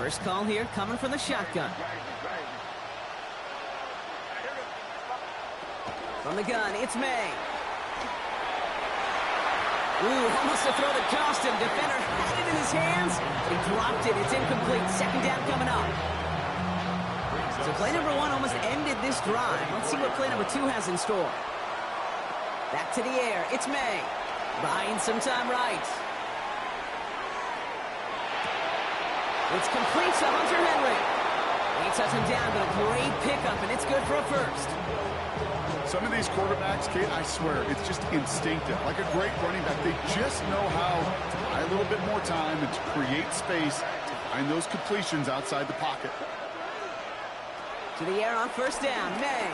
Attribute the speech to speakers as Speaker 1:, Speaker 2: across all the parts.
Speaker 1: First call here coming from the shotgun. From the gun, it's May. Ooh, almost a throw that cost him. Defender had it in his hands. He dropped it. It's incomplete. Second down coming up. So play number one almost ended this drive. Let's see what play number two has in store. Back to the air. It's May. Buying some time right. It's complete to Hunter Henry. He touches him down, but a great pickup, and it's good for a first.
Speaker 2: Some of these quarterbacks, Kate, I swear, it's just instinctive. Like a great running back, they just know how to buy a little bit more time and to create space to find those completions outside the pocket.
Speaker 1: To the air on first down, May.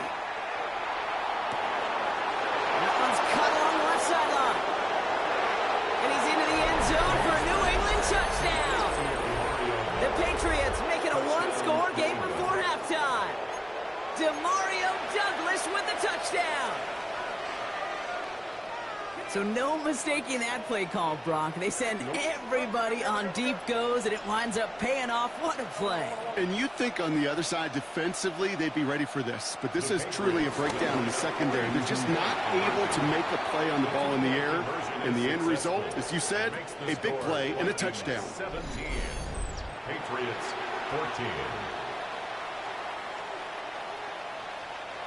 Speaker 1: That one's cut along the left sideline. And he's into the end zone for a New England touchdown. The Patriots making a one-score game before halftime. Demario Douglas with the touchdown. So no mistaking that play call, Brock. They send everybody on deep goes, and it winds up paying off. What a play.
Speaker 2: And you'd think on the other side, defensively, they'd be ready for this. But this is truly a breakdown in the secondary. They're just not able to make a play on the ball in the air. And the end result, as you said, a big play and a touchdown.
Speaker 3: 17. Patriots 14.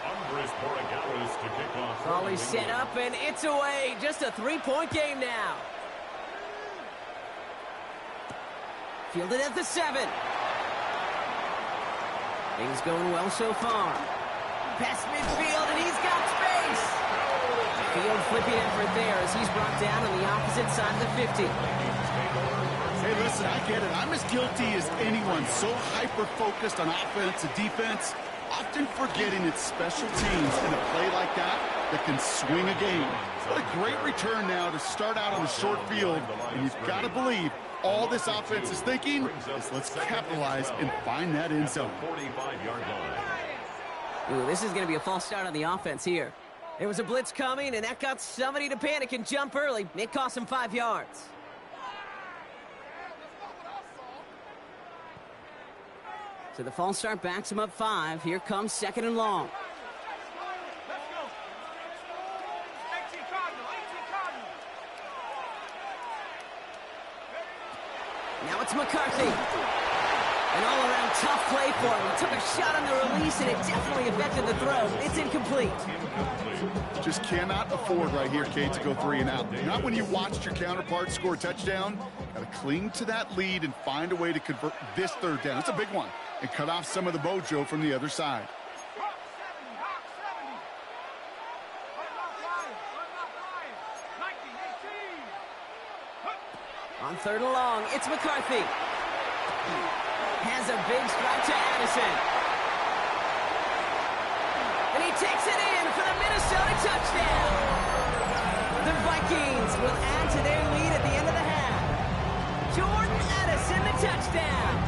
Speaker 3: Andres Borregales to kick off.
Speaker 1: Ball is set up, and it's away. Just a three-point game now. Fielded at the 7. Things going well so far. Past midfield, and he's got space. Field flipping effort there as he's brought down on the opposite side of the 50.
Speaker 2: Hey, listen, I get it. I'm as guilty as anyone. So hyper-focused on offense and defense, often forgetting it's special teams in a play like that that can swing a game. What a great return now to start out on the short field, and you've got to believe all this offense is thinking is let's capitalize and find that end zone.
Speaker 3: 45-yard line.
Speaker 1: Ooh, this is going to be a false start on the offense here. There was a blitz coming, and that got somebody to panic and jump early. It cost him 5 yards. So the false start backs him up 5. Here comes second and long. Now it's McCarthy. An all-around tough play for him. He took a shot on the release, and it definitely affected the throw. It's incomplete.
Speaker 2: Just cannot afford right here, Kate, to go 3 and out. Not when you watched your counterpart score a touchdown. Got to cling to that lead and find a way to convert this third down. It's a big one. And cut off some of the mojo from the other side.
Speaker 1: On third and long, it's McCarthy. Has a big strike to Addison. And he takes it in for the Minnesota touchdown. The Vikings will add to their lead at the end of the half. Jordan Addison, the touchdown.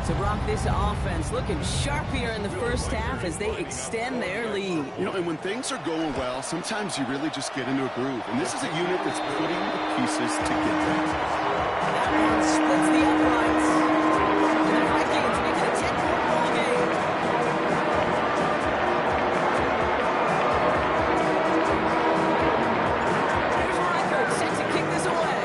Speaker 1: So, Brock, this offense looking sharp here in the first half as they extend their lead.
Speaker 2: You know, and when things are going well, sometimes you really just get into a groove. And this is a unit that's putting the pieces together.
Speaker 1: That one splits the uprights. And the Vikings make it a 10-point ball game. Here's Reichert set to kick this away.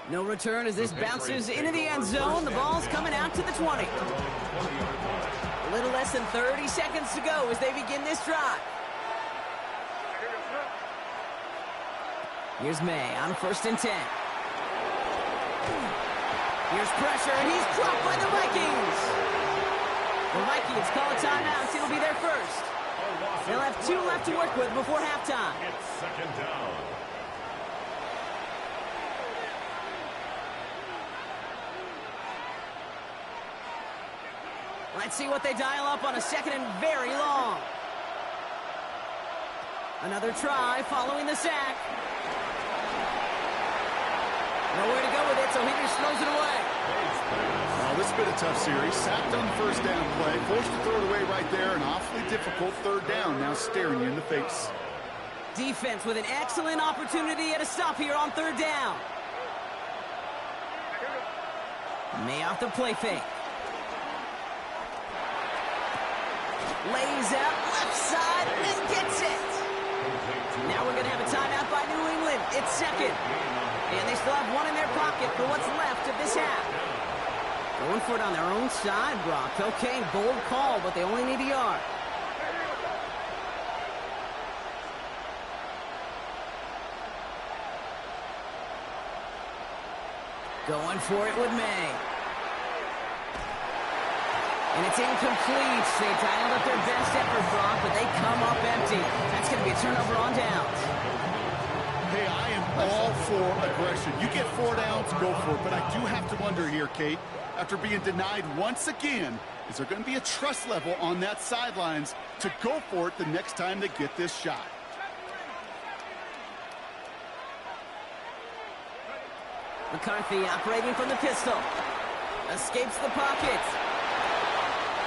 Speaker 1: No return as this bounces into the end zone. The ball's coming out to the 20. A little less than 30 seconds to go as they begin this drive. Here's May on first and 10. Here's pressure, and he's dropped by the Vikings. The Vikings call a timeout. It'll be their first. They'll have 2 left to work with before halftime.
Speaker 3: It's second down.
Speaker 1: Let's see what they dial up on a second and very long. Another try following the sack. Nowhere to go with it, so he just throws it away.
Speaker 2: Well, this has been a tough series. Sacked on the first down play. Forced to throw it away right there. An awfully difficult third down now staring you in the face.
Speaker 1: Defense with an excellent opportunity at a stop here on third down. May off the play fake. Lays out left side and gets it. Now we're going to have a timeout by New England. It's second. And they still have one in their pocket for what's left of this half. Going for it on their own side, Brock. Okay, bold call, but they only need a yard. Going for it with May. And it's incomplete. They dialed up their best effort, Brock, but they come up empty. That's going to be a turnover on downs.
Speaker 2: Hey, I am all for aggression. You get 4 downs, go for it. But I do have to wonder here, Kate, after being denied once again, is there going to be a trust level on that sidelines to go for it the next time they get this shot?
Speaker 1: McCarthy operating from the pistol. Escapes the pocket.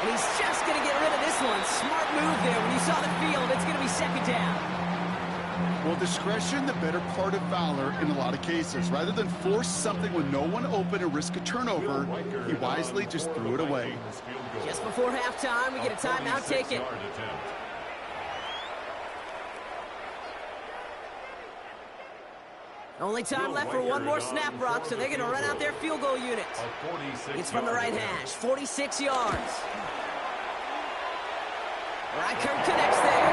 Speaker 1: And he's just going to get rid of this one. Smart move there. When you saw the field, it's going to be second down.
Speaker 2: Well, discretion, the better part of valor in a lot of cases. Rather than force something with no one open and risk a turnover, he wisely just threw it away.
Speaker 1: Just before halftime, we get a timeout. Take it. Only time left for one more snap, Brock, so they're going to run out their field goal unit. It's from the right hash, 46 yards. Reichert connects there,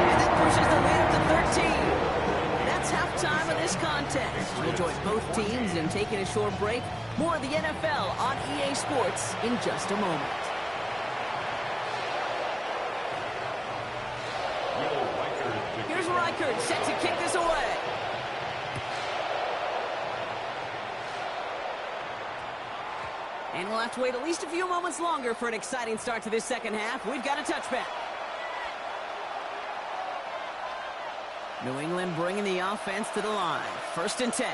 Speaker 1: and that pushes the lead up to 13. That's halftime of this contest. We'll join both teams in taking a short break. More of the NFL on EA Sports in just a moment. Here's Reichert set to kick this away. And we'll have to wait at least a few moments longer for an exciting start to this second half. We've got a touchback. New England bringing the offense to the line. 1st and 10.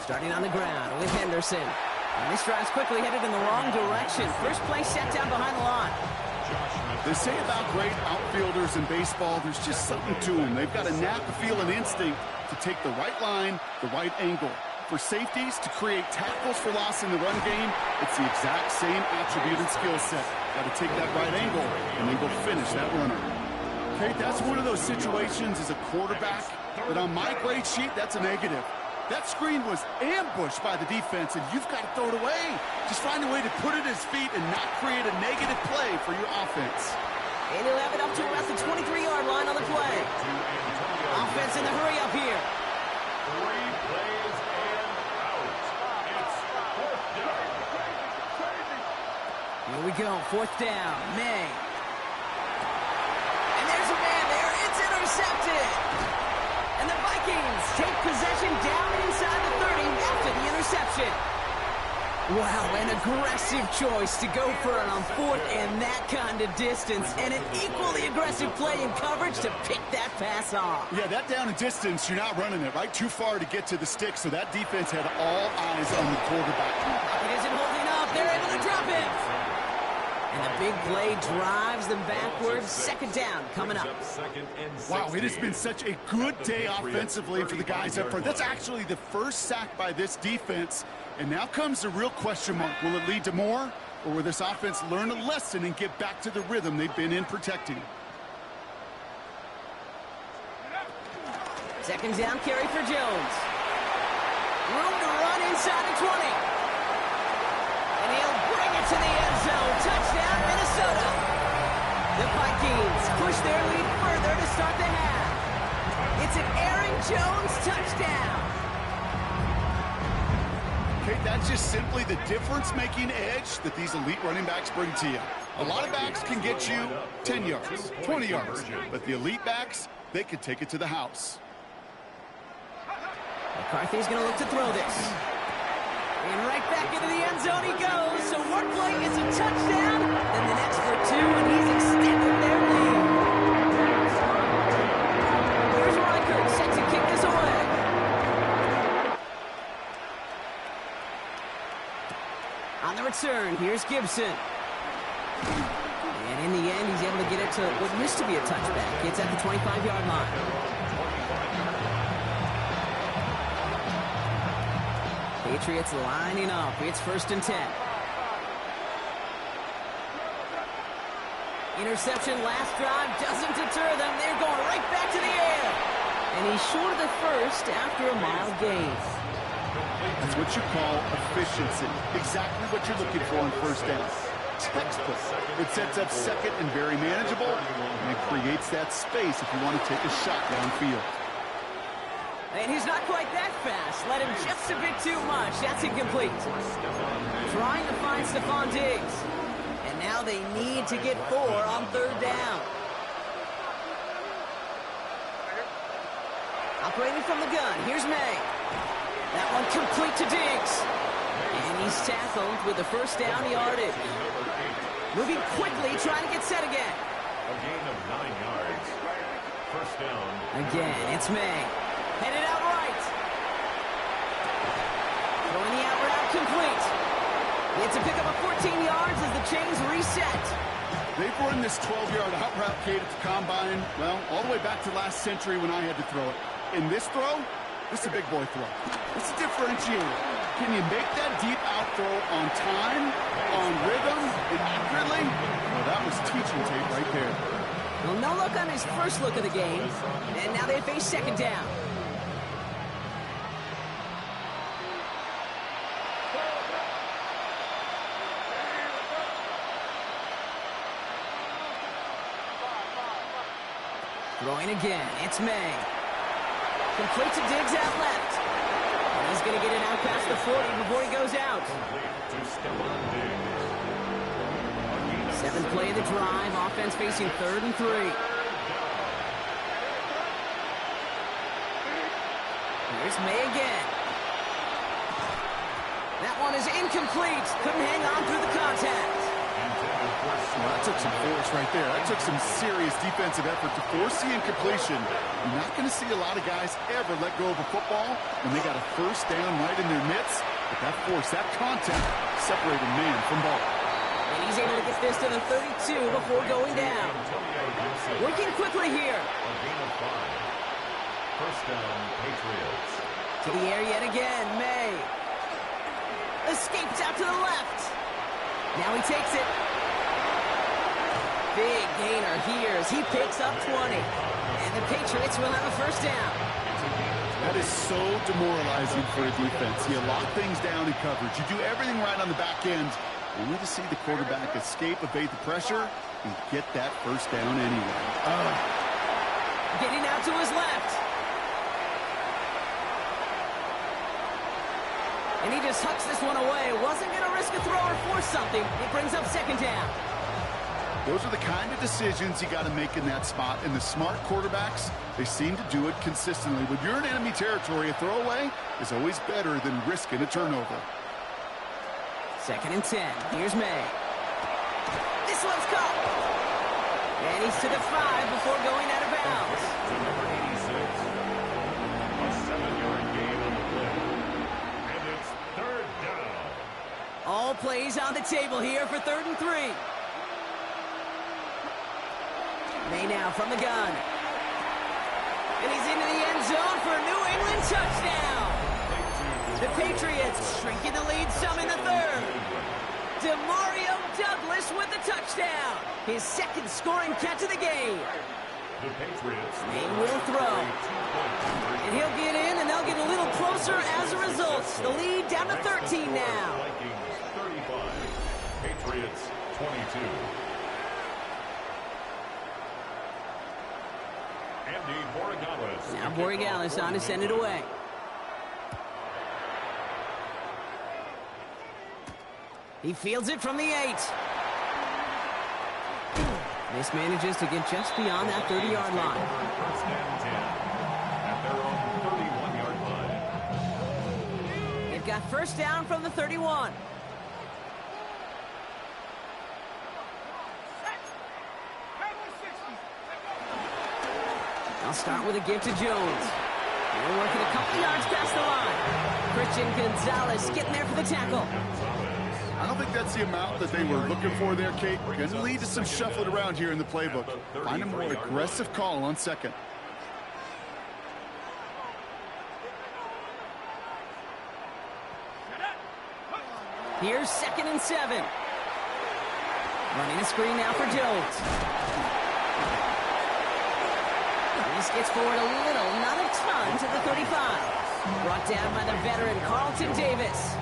Speaker 1: Starting on the ground with Henderson. And this drive's quickly headed in the wrong direction. First play set down behind the line.
Speaker 2: They say about great outfielders in baseball, there's just something to them. They've got a knack, a feel, and instinct to take the right line, the right angle. For safeties to create tackles for loss in the run game, it's the exact same attribute and skill set. Got to take that right angle and then go finish that runner. Okay, that's one of those situations as a quarterback that on my grade sheet, that's a negative. That screen was ambushed by the defense, and you've got to throw it away. Just find a way to put it at his feet and not create a negative play for your offense.
Speaker 1: And he'll have it up to about the 23-yard line on the play. Offense in the hurry up here.
Speaker 3: 3 plays and out. It's 4th down.
Speaker 1: Here we go, 4th down. May. And there's a man there. It's intercepted. And the Vikings take possession down inside the 30 after the interception. Wow, an aggressive choice to go for it on 4th and that kind of distance. And an equally aggressive play in coverage to pick that pass off.
Speaker 2: Yeah, that down and distance, you're not running it, right? Too far to get to the stick, so that defense had all eyes on the quarterback.
Speaker 1: It isn't holding up. They're able to drop it. And the big play drives them backwards. 2nd down coming up.
Speaker 2: Wow, it has been such a good day offensively for the guys up front. That's actually the first sack by this defense. And now comes the real question mark. Will it lead to more? Or will this offense learn a lesson and get back to the rhythm they've been in protecting?
Speaker 1: 2nd down carry for Jones. Room to run inside the 20. And he'll bring it to the end zone. Touchdown, Minnesota. The Vikings push their lead further to start the half. It's an Aaron Jones touchdown.
Speaker 2: Okay, that's just simply the difference-making edge that these elite running backs bring to you. A lot of backs can get you 10 yards, 20 yards, but the elite backs, they can take it to the house.
Speaker 1: McCarthy's going to look to throw this. And right back into the end zone he goes. So one play is a touchdown, then the next for 2, and he's extended their lead. Here's Reichert set to kick this away. On the return, here's Gibson. And In the end, he's able to get it to what used to be a touchback. It's at the 25-yard line. Patriots lining up. It's 1st and 10. Interception last drive doesn't deter them. They're going right back to the air. And he's short of the first after a mild gain.
Speaker 2: That's what you call efficiency. Exactly what you're looking for on first down. Textbook. It sets up second and very manageable, and it creates that space if you want to take a shot downfield.
Speaker 1: And he's not quite that fast. Let him just a bit too much. That's incomplete. Trying to find Stephon Diggs. And now they need to get 4 on 3rd down. Operating from the gun, here's May. That one complete to Diggs. And he's tackled with the 1st down yardage. Moving quickly, trying to get set again.
Speaker 3: A gain of 9 yards. 1st down.
Speaker 1: Again, it's May. Headed out right. Throwing the out route complete. It's a pickup of 14 yards as the chains reset.
Speaker 2: They've run this 12-yard out route, Kate, at the combine, well, all the way back to last century when I had to throw it. In this throw, this is a big boy throw. It's a differentiator. Can you make that deep out throw on time, on rhythm, and accurately? Well, that was teaching tape right there.
Speaker 1: Well, no look on his first look of the game. And now they face 2nd down. Throwing again, it's May. Complete to Diggs out left. And he's going to get it out past the 40 before he goes out. 7th play of the drive, offense facing 3rd and 3. Here's May again. That one is incomplete. Couldn't hang on through the contact.
Speaker 2: Well, that took some force right there. That took some serious defensive effort to force the incompletion. You're not going to see a lot of guys ever let go of a football when they got a 1st down right in their midst. But that force, that contact, separated man from ball.
Speaker 1: And he's able to get this to the 32 before going down. Working quickly here.
Speaker 3: A gain of 5. 1st down, Patriots.
Speaker 1: To the air yet again, May. Escapes out to the left. Now he takes it. Big gainer here as he picks up 20. And the Patriots will have a 1st down.
Speaker 2: That is so demoralizing for a defense. You lock things down in coverage. You do everything right on the back end. Only to see the quarterback escape, evade the pressure, and get that 1st down anyway.
Speaker 1: Getting out to his left. And he just hucks this one away. Wasn't going to risk a throw or force something. It brings up 2nd down.
Speaker 2: Those are the kind of decisions you got to make in that spot. And the smart quarterbacks, they seem to do it consistently. When you're in enemy territory, a throwaway is always better than risking a turnover.
Speaker 1: 2nd and 10. Here's May. This one's caught. And he's to the 5 before going out of bounds.
Speaker 3: To number 86. A 7-yard gain on the play. And it's 3rd down.
Speaker 1: All plays on the table here for 3rd and 3. May now from the gun. And he's into the end zone for a New England touchdown. The Patriots shrinking the lead some in the 3rd. Demario Douglas with the touchdown. His 2nd scoring catch of the game.
Speaker 3: The Patriots.
Speaker 1: May will throw. And he'll get in, and they'll get a little closer as a result. The lead down to 13 now.
Speaker 3: Vikings 35. Patriots 22. Andy Borregales.
Speaker 1: Now Borregales on to send it away. He fields it from the 8. This manages to get just beyond that 30-yard line.
Speaker 3: 1st and 10 at their own 31-yard line.
Speaker 1: They've got 1st down from the 31. I'll start with a give to Jones. They're working a couple yards past the line. Christian Gonzalez getting there for the tackle.
Speaker 2: I don't think that's the amount that they were looking for there, Kate. Going to lead to some shuffling around here in the playbook. Find a more aggressive call on second.
Speaker 1: Here's 2nd and 7. Running a screen now for Jones. This gets forward a little, not a ton, to the 35. Brought down by the veteran, Carlton Davis.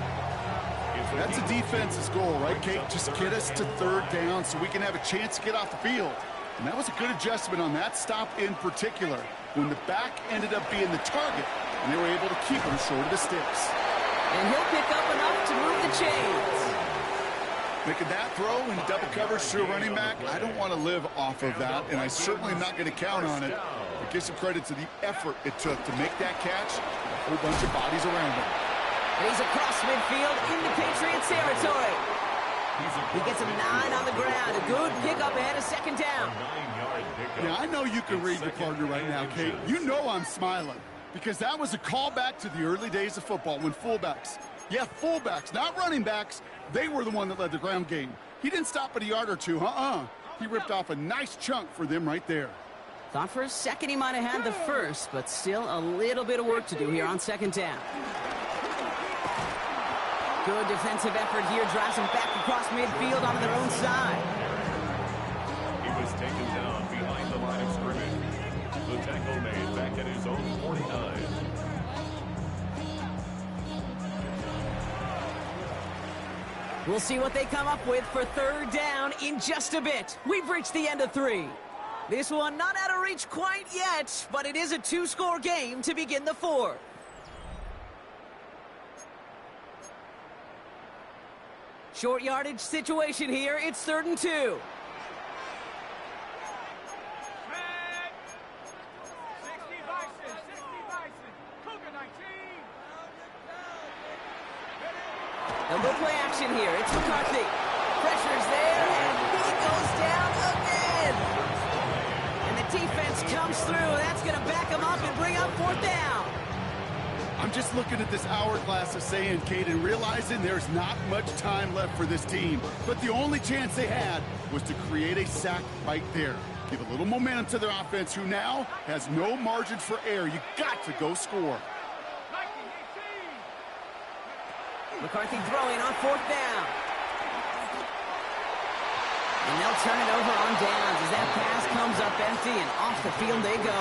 Speaker 2: That's a defense's goal, right, Kate? Just get us to 3rd down so we can have a chance to get off the field. And that was a good adjustment on that stop in particular, when the back ended up being the target, and they were able to keep him short of the sticks.
Speaker 1: And he'll pick up enough to move the chains.
Speaker 2: Making that throw in double coverage to a running back, I don't want to live off of that, and I certainly am not going to count on it. But give some credit to the effort it took to make that catch, a whole bunch of bodies around him.
Speaker 1: And he's across midfield into Patriots territory. He gets him 9 on the ground. A good pickup ahead of 2nd down.
Speaker 2: Yeah, I know you can read your partner right now, Kate. You know I'm smiling, because that was a callback to the early days of football when fullbacks, fullbacks, not running backs, they were the one that led the ground game. He didn't stop at a yard or two, He ripped off a nice chunk for them right there.
Speaker 1: Thought for a second he might have had the first, but still a little bit of work to do here on 2nd down. Good defensive effort here, drives them back across midfield onto their own side.
Speaker 3: He was taken down behind the line of scrimmage. The tackle made back at his own 49.
Speaker 1: We'll see what they come up with for 3rd down in just a bit. We've reached the end of 3. This one not out of reach quite yet, but it is a 2-score game to begin the 4th. Short yardage situation here. It's 3rd and 2. They'll go play action here. It's McCarthy. Pressure's there, and he goes down again. And the defense comes through. That's going to back him up and bring up 4th down.
Speaker 2: I'm just looking at this hourglass of saying, Kate, and realizing there's not much time left for this team. But the only chance they had was to create a sack right there. Give a little momentum to their offense, who now has no margin for error. You got to go score.
Speaker 1: McCarthy throwing on 4th down. And they'll turn it over on downs as that pass comes up empty, and off the field they go.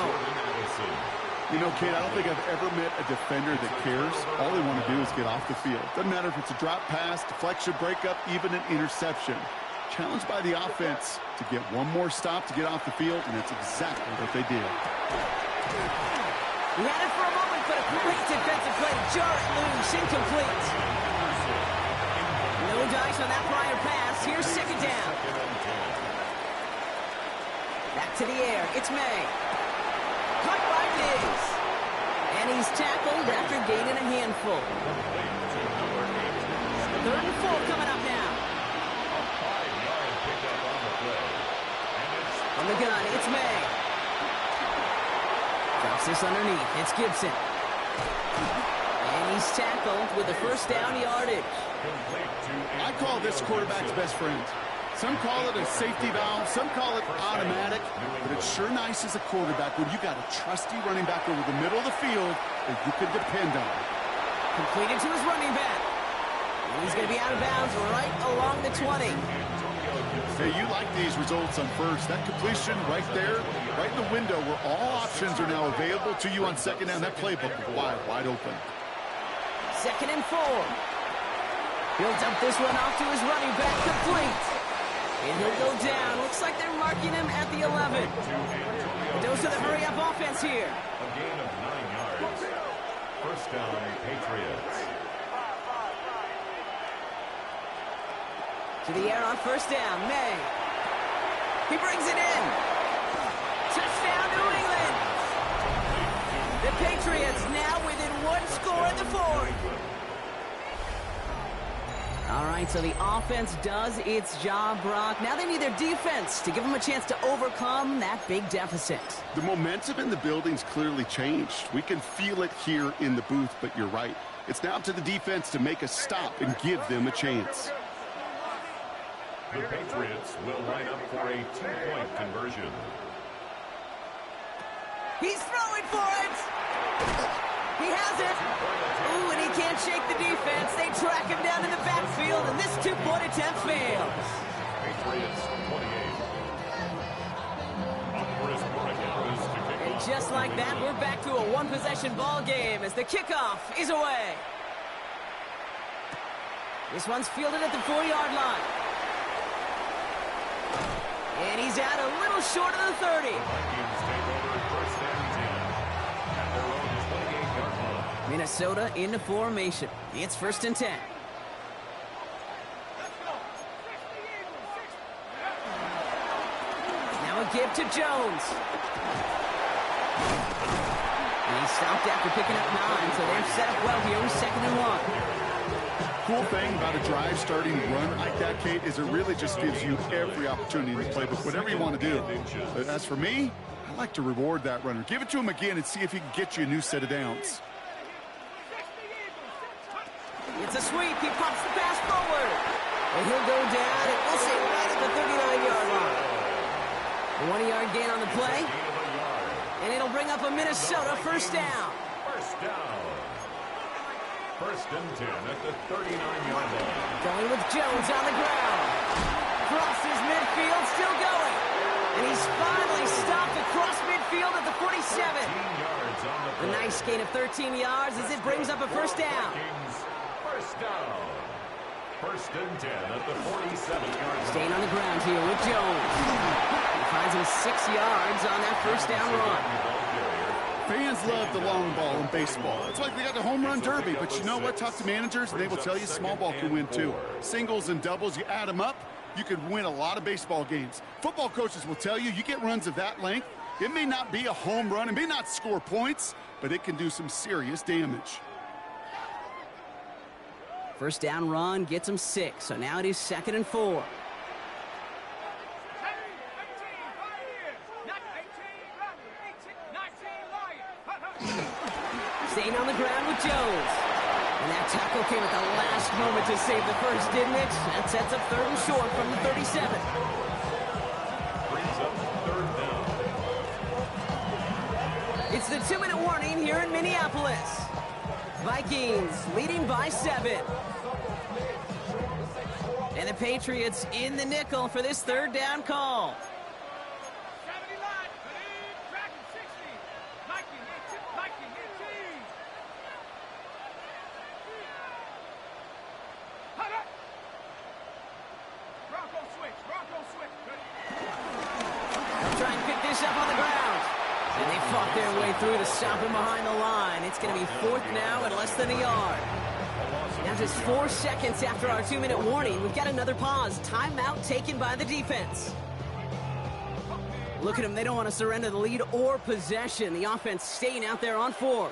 Speaker 2: You know, Kate, I don't think I've ever met a defender that cares. All they want to do is get off the field. Doesn't matter if it's a drop pass, deflection, breakup, even an interception. Challenged by the offense to get one more stop to get off the field, and that's exactly what they did.
Speaker 1: We had it for a moment, but a great defensive play to jar it loose, incomplete. No dice on that prior pass. Here's 2nd down. Back to the air. It's May. Caught by Diggs. And he's tackled after gaining a handful. 3rd and 4 coming up now. On the gun, it's May. Drops this underneath. It's Gibson. And he's tackled with the 1st down yardage.
Speaker 2: I call this quarterback's best friend. Some call it a safety valve, some call it automatic, but it's sure nice as a quarterback when you got a trusty running back over the middle of the field that you can depend on.
Speaker 1: Completed to his running back. And he's going to be out of bounds right along the 20.
Speaker 2: Hey, you like these results on first. That completion right there, right in the window where all options are now available to you on 2nd down. That playbook is wide open.
Speaker 1: 2nd and 4. He'll dump this one off to his running back, complete. And he'll go down. Looks like they're marking him at the 11. Those are the hurry-up offense here.
Speaker 3: A gain of 9 yards. 1st down, Patriots.
Speaker 1: To the air on 1st down, May. He brings it in. Touchdown, New England. The Patriots now within 1 score in the 4th. All right, so the offense does its job, Brock. Now they need their defense to give them a chance to overcome that big deficit.
Speaker 2: The momentum in the building's clearly changed. We can feel it here in the booth, but you're right. It's now up to the defense to make a stop and give them a chance.
Speaker 3: The Patriots will line up for a 2-point conversion.
Speaker 1: He's throwing for it. He has it. Ooh, and he can't shake the defense. They track him down in the backfield, and this 2-point attempt fails.
Speaker 3: Patriots 28.
Speaker 1: And just like that, we're back to a one-possession ball game as the kickoff is away. This one's fielded at the 4-yard line. And he's out a little short of the 30. Minnesota into formation. It's 1st and 10. Now a give to Jones. And he stopped after picking up 9, so they're set up well here with 2nd and 1.
Speaker 2: Cool thing about a drive starting run like that, Kate, is it really just gives you every opportunity in the playbook, whatever you want to do. But as for me, I like to reward that runner. Give it to him again and see if he can get you a new set of downs.
Speaker 1: It's a sweep. He pops the pass forward. And he'll go down, and we'll say right at the 39-yard line. A 1-yard gain on the play. And it'll bring up a Minnesota 1st down.
Speaker 3: 1st and 10 at the 39-yard line.
Speaker 1: Going with Jones on the ground. Crosses midfield, still going. And he's finally stopped across midfield at the 47. A nice gain of 13 yards as it brings up a 1st down.
Speaker 3: 1st down. 1st and 10 at the 47-yard line.
Speaker 1: Staying on the ground here with Jones. He finds him 6 yards on that 1st down run.
Speaker 2: Fans love the long ball in baseball. It's like they got the home run derby, but you know what? Talk to managers, and they will tell you small ball can win too. Singles and doubles, you add them up, you could win a lot of baseball games. Football coaches will tell you, you get runs of that length, it may not be a home run, it may not score points, but it can do some serious damage.
Speaker 1: 1st down run gets him 6, so now it is 2nd and 4. Staying on the ground with Jones. And that tackle came at the last moment to save the 1st, didn't it? That sets up 3rd and short from the 37.
Speaker 3: Brings up 3rd down.
Speaker 1: It's the 2-minute warning here in Minneapolis. Vikings leading by 7. And the Patriots in the nickel for this 3rd down call. Through to stop him behind the line. It's going to be 4th now at less than a yard. Now just 4 seconds after our 2-minute warning, we've got another pause. Timeout taken by the defense. Look at them. They don't want to surrender the lead or possession. The offense staying out there on 4.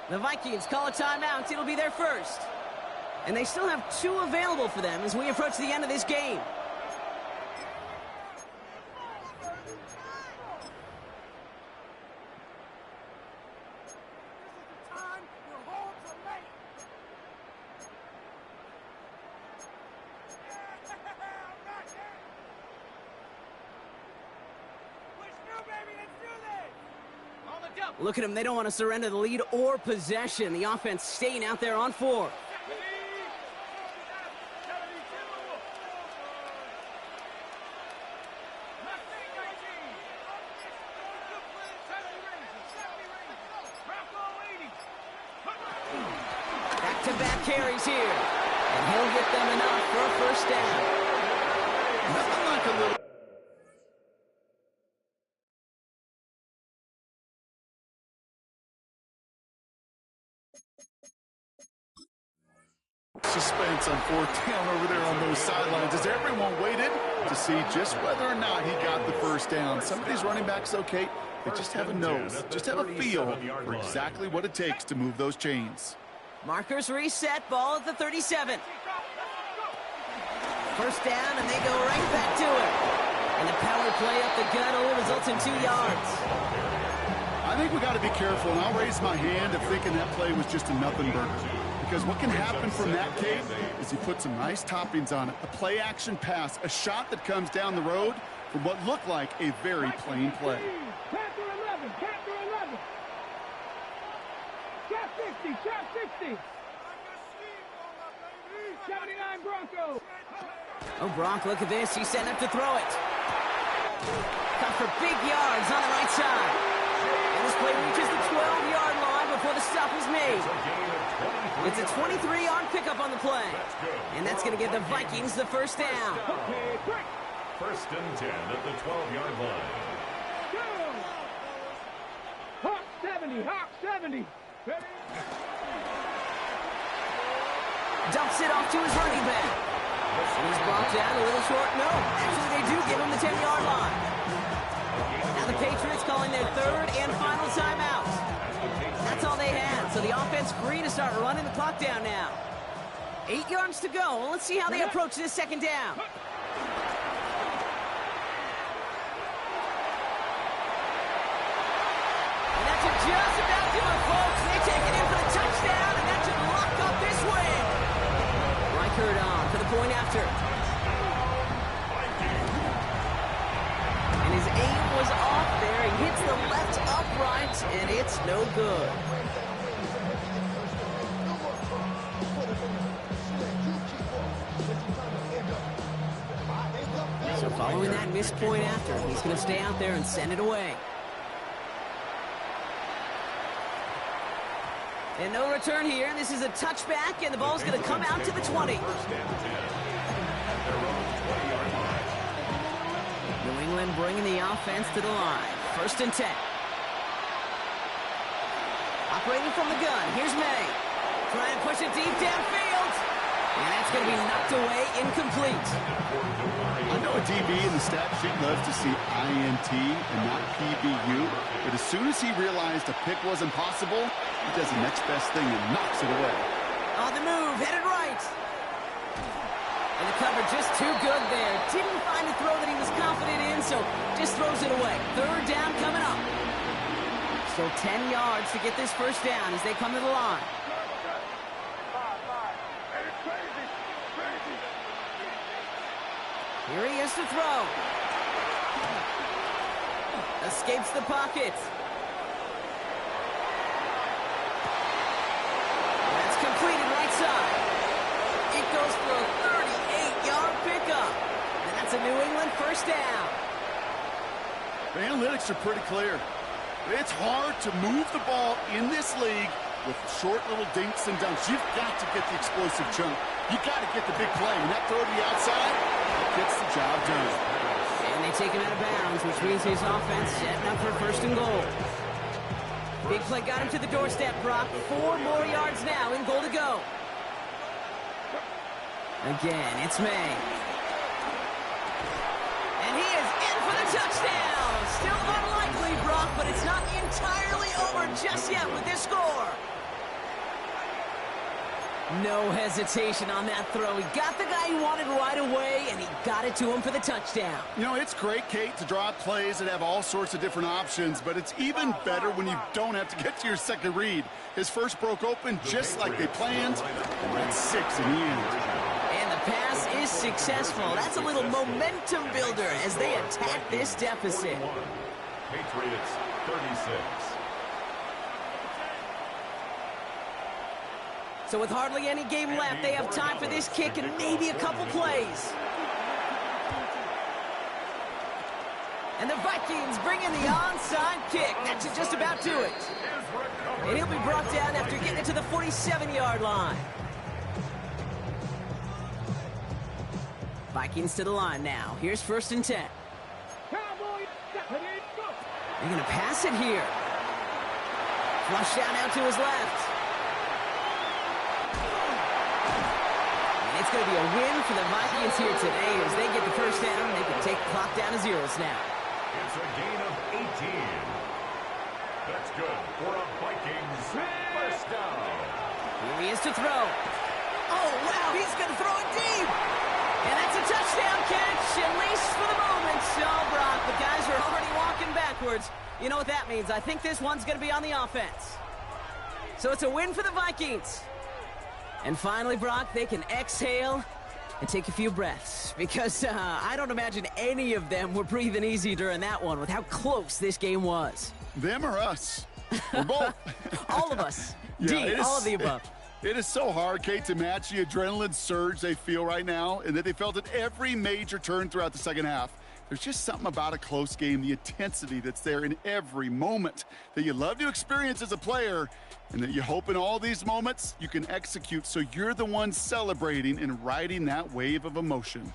Speaker 1: The Vikings call a timeout. It'll be their 1st. And they still have 2 available for them as we approach the end of this game. Look at them. They don't want to surrender the lead or possession. The offense staying out there on 4. Back-to-back carries here. And he'll get them enough for a 1st down.
Speaker 2: Nothing like a little suspense on 4th down over there on those sidelines as everyone waited to see just whether or not he got the 1st down. Some of these running backs, okay, they just have a nose, just have a feel for exactly what it takes to move those chains.
Speaker 1: Markers reset, ball at the 37. 1st down, and they go right back to it. And the power play up the gut only results in 2 yards.
Speaker 2: I think we got to be careful, and I'll raise my hand of thinking that play was just a nothing burger. Because what can happen from that, Kate, is you put some nice toppings on it. A play-action pass, a shot that comes down the road from what looked like a very plain play.
Speaker 4: Chapter 11, Chapter 11. Chap 60, Chap 60. 79 Broncos.
Speaker 1: Oh, Brock, look at this. He's setting up to throw it. Cut for big yards on the right side. And this play reaches the 12-yard line before the stop is made. It's a 23-yard pickup on the play. And that's going to give the Vikings the first down.
Speaker 3: First and 10 at the 12-yard line.
Speaker 4: Hawk 70, Hawk 70.
Speaker 1: Dumps it off to his running back. And he's brought down a little short. No, actually they do give him the 10-yard line. Now the Patriots calling their third and final timeout. That's all they had. So the offense free to start running the clock down now. 8 yards to go. Well, let's see how they approach this second down. And that should just about do it, folks. They take it in for the touchdown, and that should lock up this win. Reichard on for the point after. And his aim was off there. He hits the left upright, and it's no good. So following that missed point after, he's going to stay out there and send it away. And no return here. This is a touchback, and the ball's going to come out to the 20. New England bringing the offense to the line. First and 10. Operating from the gun. Here's May. Trying to push it deep downfield. And that's going to be knocked away, incomplete.
Speaker 2: I know a DB in the stat sheet loves to see INT and not PBU, but as soon as he realized a pick wasn't possible, he does the next best thing and knocks it away.
Speaker 1: On the move, headed right. And the cover just too good there. Didn't find a throw that he was confident in, so just throws it away. Third down coming up. Still 10 yards to get this first down as they come to the line. Here he is to throw. Escapes the pocket. That's completed right side. It goes for a 38-yard pickup. And that's a New England first down.
Speaker 2: The analytics are pretty clear. It's hard to move the ball in this league with short little dinks and dunks. You've got to get the explosive chunk. You've got to get the big play. And that throw to the outside gets the job done.
Speaker 1: And they take him out of bounds, which means his offense setting up for first and goal. Big play got him to the doorstep, Brock. 4 more yards now in goal to go. Again, it's May. And he is in for the touchdown. Still unlikely, Brock, but it's not entirely over just yet with this score. No hesitation on that throw. He got the guy he wanted right away, and he got it to him for the touchdown.
Speaker 2: You know, it's great, Kate, to draw up plays that have all sorts of different options, but it's even better when you don't have to get to your second read. His first broke open just like they planned, and that's 6 in the end.
Speaker 1: And the pass is successful. That's a little momentum builder as they attack this deficit.
Speaker 3: Patriots 36.
Speaker 1: So with hardly any game left, they have time for this kick and maybe a couple plays. And the Vikings bring in the onside kick. That should just about do it. And he'll be brought down after getting it to the 47-yard line. Vikings to the line now. Here's first and 10. They're going to pass it here. Flush down out to his left. It's going to be a win for the Vikings here today as they get the first down. They can take the clock down to zeros now.
Speaker 3: It's a gain of 18. That's good for a Vikings first down.
Speaker 1: Here he is to throw. Oh, wow, he's going to throw it deep. And that's a touchdown catch, at least for the moment. Oh, Brock, the guys are already walking backwards. You know what that means. I think this one's going to be on the offense. So it's a win for the Vikings. And finally, Brock, they can exhale and take a few breaths. Because I don't imagine any of them were breathing easy during that one with how close this game was.
Speaker 2: Them or us? We're both.
Speaker 1: All of us.
Speaker 2: Yeah,
Speaker 1: all of the above.
Speaker 2: It is so hard, Kate, to match the adrenaline surge they feel right now and that they felt at every major turn throughout the second half. There's just something about a close game, the intensity that's there in every moment that you love to experience as a player and that you hope in all these moments you can execute so you're the one celebrating and riding that wave of emotion.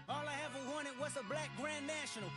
Speaker 5: All I ever wanted was a black Grand National.